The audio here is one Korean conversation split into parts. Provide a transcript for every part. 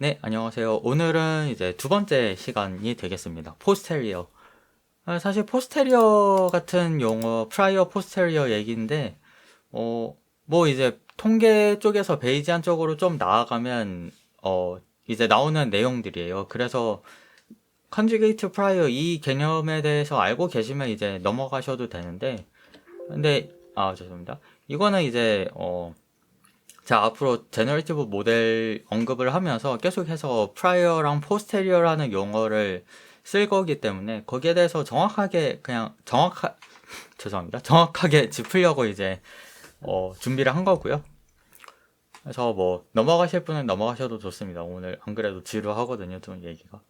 네, 안녕하세요. 오늘은 이제 두 번째 시간이 되겠습니다. 포스테리어. 사실 포스테리어 같은 용어, 프라이어 포스테리어 얘기인데, 뭐 이제 통계 쪽에서 베이지안 쪽으로 좀 나아가면, 이제 나오는 내용들이에요. 그래서 컨주게이트 프라이어 이 개념에 대해서 알고 계시면 이제 넘어가셔도 되는데, 죄송합니다. 이거는 이제, 자, 앞으로 제너레이티브 모델 언급을 하면서 계속해서 프라이어랑 포스테리어라는 용어를 쓸 거기 때문에 거기에 대해서 죄송합니다. 정확하게 짚으려고 이제 준비를 한 거고요. 그래서 뭐 넘어가실 분은 넘어가셔도 좋습니다. 오늘 안 그래도 지루하거든요, 좀 얘기가.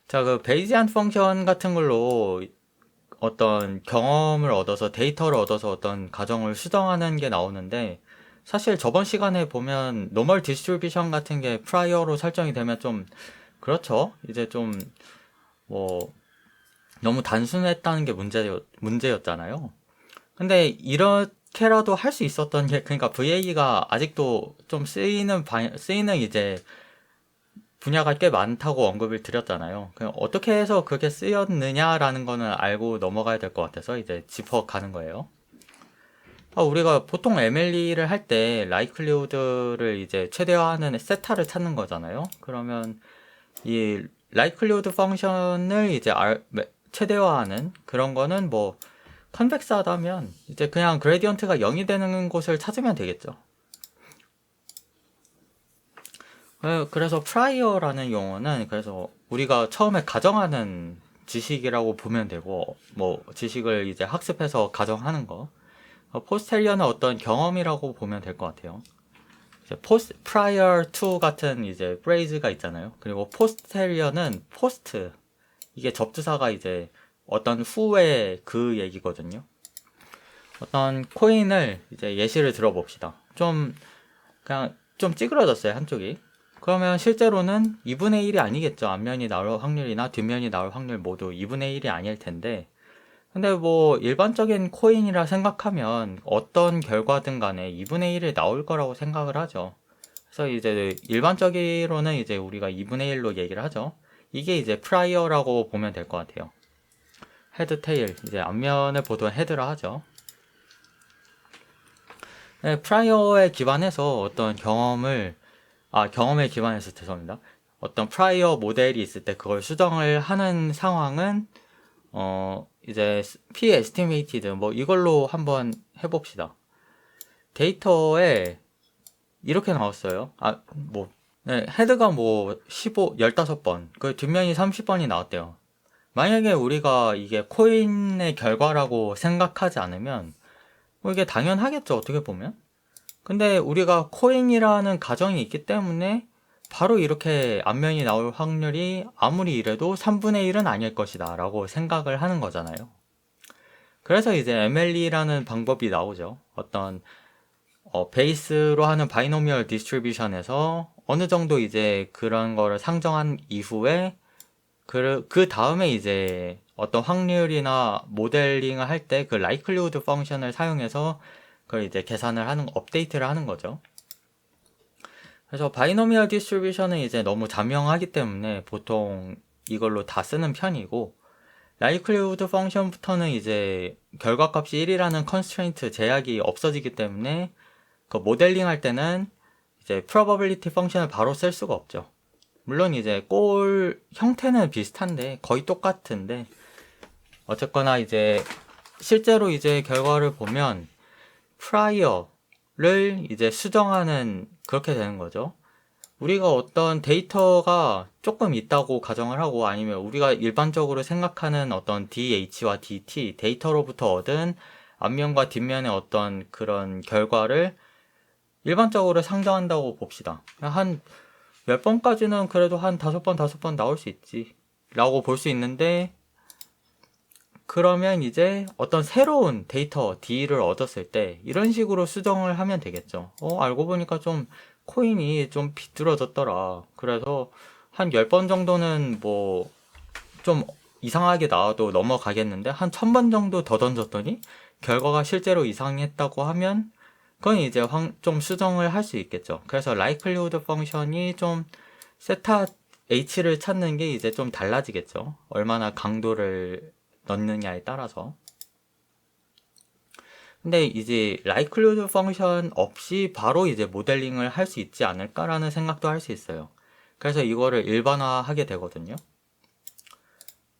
자, 그 베이지안 펑션 같은 걸로 어떤 경험을 얻어서 데이터를 얻어서 어떤 가정을 수정하는 게 나오는데 사실 저번 시간에 보면 노멀 디스트리뷰션 같은 게 프라이어로 설정이 되면 좀 그렇죠. 이제 좀 뭐 너무 단순했다는 게 문제였잖아요. 근데 이렇게라도 할 수 있었던 게 그러니까 VA가 아직도 좀 쓰이는 이제 분야가 꽤 많다고 언급을 드렸잖아요. 그냥 어떻게 해서 그렇게 쓰였느냐라는 거는 알고 넘어가야 될 것 같아서 이제 짚어가는 거예요. 우리가 보통 MLE를 할 때 라이클리후드를 이제 최대화하는 세타를 찾는 거잖아요. 그러면 이 라이클리후드 펑션을 이제 최대화하는 그런 거는 뭐 컨벡스하다면 이제 그냥 그레디언트가 0이 되는 곳을 찾으면 되겠죠. 그래서 프라이어라는 용어는 그래서 우리가 처음에 가정하는 지식이라고 보면 되고 뭐 지식을 이제 학습해서 가정하는 거. 포스테리어는 어떤 경험이라고 보면 될 것 같아요. 이제 prior to 같은 이제 phrase가 있잖아요. 그리고 posterior는 post 이게 접두사가 이제 어떤 후의 그 얘기거든요. 어떤 코인을 이제 예시를 들어봅시다. 그냥 좀 찌그러졌어요, 한쪽이. 그러면 실제로는 2분의 1이 아니겠죠. 앞면이 나올 확률이나 뒷면이 나올 확률 모두 2분의 1이 아닐 텐데 근데 뭐 일반적인 코인이라 생각하면 어떤 결과든 간에 2분의 1이 나올 거라고 생각을 하죠. 그래서 이제 일반적으로는 이제 우리가 2분의 1로 얘기를 하죠. 이게 이제 프라이어라고 보면 될 것 같아요. 헤드, 테일, 이제 앞면을 보통 헤드라 하죠. 네, 프라이어에 기반해서 어떤 경험에 기반해서 죄송합니다. 어떤 프라이어 모델이 있을 때 그걸 수정을 하는 상황은 이제 P 에스티메이티드 뭐 이걸로 한번 해봅시다. 데이터에 이렇게 나왔어요. 네, 헤드가 뭐 15번, 그 뒷면이 30번이 나왔대요. 만약에 우리가 이게 코인의 결과라고 생각하지 않으면 뭐 이게 당연하겠죠, 어떻게 보면. 근데 우리가 코인이라는 가정이 있기 때문에 바로 이렇게 앞면이 나올 확률이 아무리 이래도 3분의 1은 아닐 것이다 라고 생각을 하는 거잖아요. 그래서 이제 MLE라는 방법이 나오죠. 어떤 베이스로 하는 바이노미얼 디스트리뷰션에서 어느 정도 이제 그런 거를 상정한 이후에 그 다음에 이제 어떤 확률이나 모델링을 할 때 그 라이클리후드 펑션을 사용해서 그걸 이제 업데이트를 하는 거죠. 그래서 바이노미얼 디스트리뷰션은 이제 너무 자명하기 때문에 보통 이걸로 다 쓰는 편이고 라이클리후드 펑션부터는 이제 결과값이 1이라는 컨스트레인트 제약이 없어지기 때문에 그 모델링 할 때는 이제 probability 펑션을 바로 쓸 수가 없죠. 물론 이제 골 형태는 비슷한데 거의 똑같은데 어쨌거나 이제 실제로 이제 결과를 보면 프라이어를 이제 수정하는 그렇게 되는 거죠. 우리가 어떤 데이터가 조금 있다고 가정을 하고 아니면 우리가 일반적으로 생각하는 어떤 DH와 DT 데이터로부터 얻은 앞면과 뒷면의 어떤 그런 결과를 일반적으로 상정한다고 봅시다. 한 10번까지는 그래도 한 5번 나올 수 있지 라고 볼 수 있는데 그러면 이제 어떤 새로운 데이터 D를 얻었을 때 이런 식으로 수정을 하면 되겠죠. 알고 보니까 좀 코인이 좀 비뚤어졌더라. 그래서 한 10번 정도는 뭐 좀 이상하게 나와도 넘어가겠는데 한 1000번 정도 더 던졌더니 결과가 실제로 이상했다고 하면 그건 이제 좀 수정을 할 수 있겠죠. 그래서 likelihood 펑션이 좀 세타 H를 찾는 게 이제 좀 달라지겠죠. 얼마나 강도를 넣느냐에 따라서. 근데 이제 라이클로드 펑션 없이 바로 이제 모델링을 할 수 있지 않을까라는 생각도 할 수 있어요. 그래서 이거를 일반화하게 되거든요.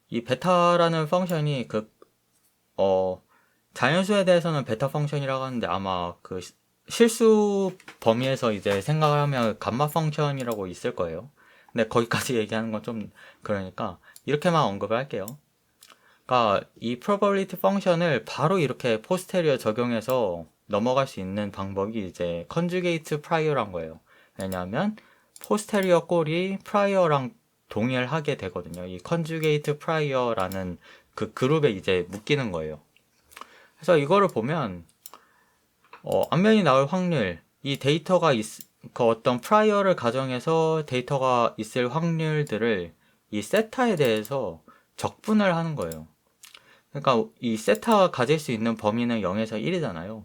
이 베타라는 펑션이 자연수에 대해서는 베타 펑션이라고 하는데 아마 그 실수 범위에서 이제 생각을 하면 감마 펑션이라고 있을 거예요. 근데 거기까지 얘기하는 건 좀 그러니까 이렇게만 언급을 할게요. 그러니까 이 probability 펑션을 바로 이렇게 포스테리어 적용해서 넘어갈 수 있는 방법이 이제 conjugate prior란 거예요. 왜냐하면 포스테리어 꼴이 prior랑 동일하게 되거든요. 이 conjugate prior라는 그 그룹에 이제 묶이는 거예요. 그래서 이거를 보면 앞면이 나올 확률, 이 데이터가 그 어떤 프라이어를 가정해서 데이터가 있을 확률들을 이 세타에 대해서 적분을 하는 거예요. 그러니까 이 세타가 가질 수 있는 범위는 0에서 1이잖아요.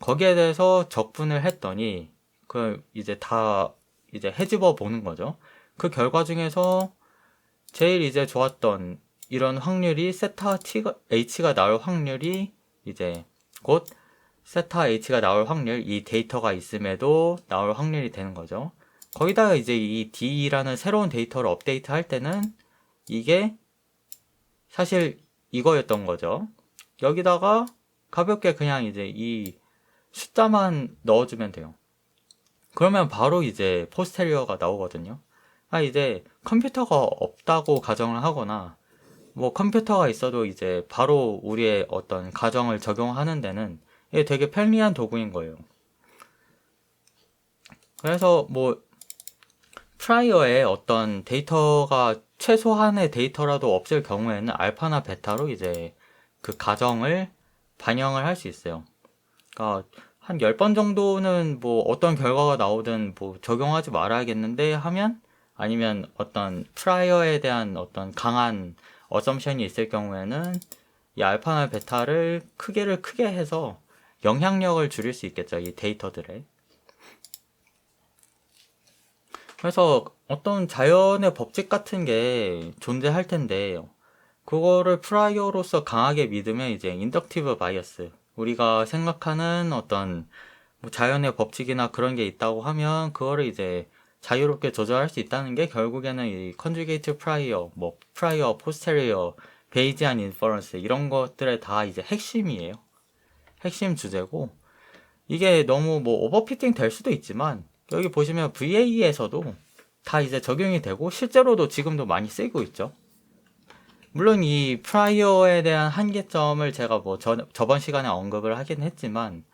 거기에 대해서 적분을 했더니 그 이제 다 이제 헤집어 보는 거죠. 그 결과 중에서 제일 이제 좋았던 이런 확률이 세타 H가 나올 확률이 이제 곧 세타 H가 나올 확률, 이 데이터가 있음에도 나올 확률이 되는 거죠. 거기다가 이제 이 D라는 새로운 데이터를 업데이트 할 때는 이게 사실 이거였던 거죠. 여기다가 가볍게 그냥 이제 이 숫자만 넣어주면 돼요. 그러면 바로 이제 포스테리어가 나오거든요. 이제 컴퓨터가 없다고 가정을 하거나 뭐 컴퓨터가 있어도 이제 바로 우리의 어떤 가정을 적용하는 데는 이게 되게 편리한 도구인 거예요. 그래서 뭐 프라이어에 어떤 데이터가 최소한의 데이터라도 없을 경우에는 알파나 베타로 이제 그 가정을 반영을 할 수 있어요. 그러니까 한 10번 정도는 뭐 어떤 결과가 나오든 뭐 적용하지 말아야겠는데 하면 아니면 어떤 프라이어에 대한 어떤 강한 어썸션이 있을 경우에는 이 알파나 베타를 크기를 크게 해서 영향력을 줄일 수 있겠죠. 이 데이터들에. 그래서 어떤 자연의 법칙 같은 게 존재할 텐데 그거를 프라이어로서 강하게 믿으면 이제 인덕티브 바이어스, 우리가 생각하는 어떤 뭐 자연의 법칙이나 그런 게 있다고 하면 그거를 이제 자유롭게 조절할 수 있다는 게 결국에는 이 컨주게이트 프라이어, 뭐 프라이어, 포스테리어, 베이지안 인퍼런스 이런 것들의 다 이제 핵심이에요. 핵심 주제고 이게 너무 뭐 오버피팅 될 수도 있지만 여기 보시면 VA에서도 다 이제 적용이 되고 실제로도 지금도 많이 쓰이고 있죠. 물론 이 프라이어에 대한 한계점을 제가 뭐 저번 시간에 언급을 하긴 했지만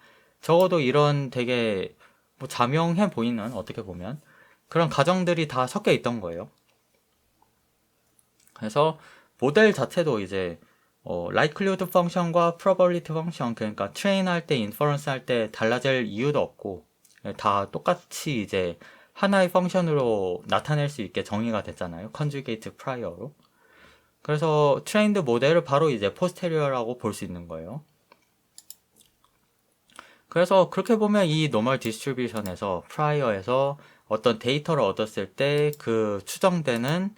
적어도 이런 되게 뭐 자명해 보이는 어떻게 보면 그런 가정들이 다 섞여 있던 거예요. 그래서 모델 자체도 이제 likelihood 펑션과 probability 펑션, 그러니까 트레인 할 때, 인퍼런스 할 때 달라질 이유도 없고 다 똑같이 이제 하나의 펑션으로 나타낼 수 있게 정의가 됐잖아요. conjugate prior로. 그래서 트레인드 모델을 바로 이제 포스테리어라고 볼 수 있는 거예요. 그래서 그렇게 보면 이 노멀 디스트리뷰션에서 프라이어에서 어떤 데이터를 얻었을 때 그 추정되는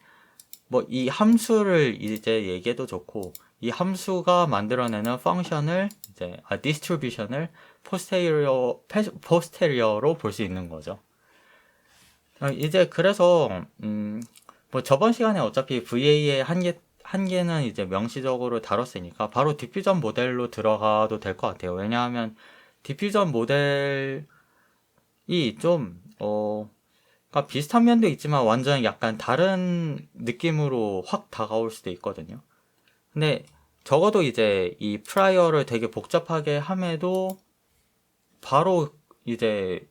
뭐 이 함수를 이제 얘기해도 좋고 이 함수가 만들어내는 펑션을 이제 디스트리뷰션을 포스테리어로 볼 수 있는 거죠. 이제 그래서 뭐 저번 시간에 어차피 VA의 한계는 이제 명시적으로 다뤘으니까 바로 디퓨전 모델로 들어가도 될 것 같아요. 왜냐하면 디퓨전 모델이 좀 그러니까 비슷한 면도 있지만 완전 약간 다른 느낌으로 확 다가올 수도 있거든요. 근데 적어도 이제 이 프라이어를 되게 복잡하게 함에도 바로 이제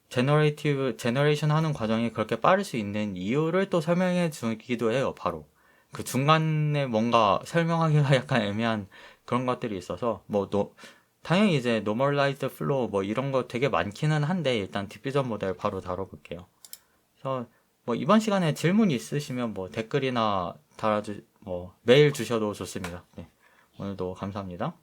제너레이션 하는 과정이 그렇게 빠를 수 있는 이유를 또 설명해 주기도 해요. 바로 그 중간에 뭔가 설명하기가 약간 애매한 그런 것들이 있어서 뭐 당연히 이제 노멀라이즈드 플로우 뭐 이런 거 되게 많기는 한데 일단 디퓨전 모델 바로 다뤄볼게요. 그래서 뭐 이번 시간에 질문 있으시면 뭐 댓글이나 메일 주셔도 좋습니다. 네, 오늘도 감사합니다.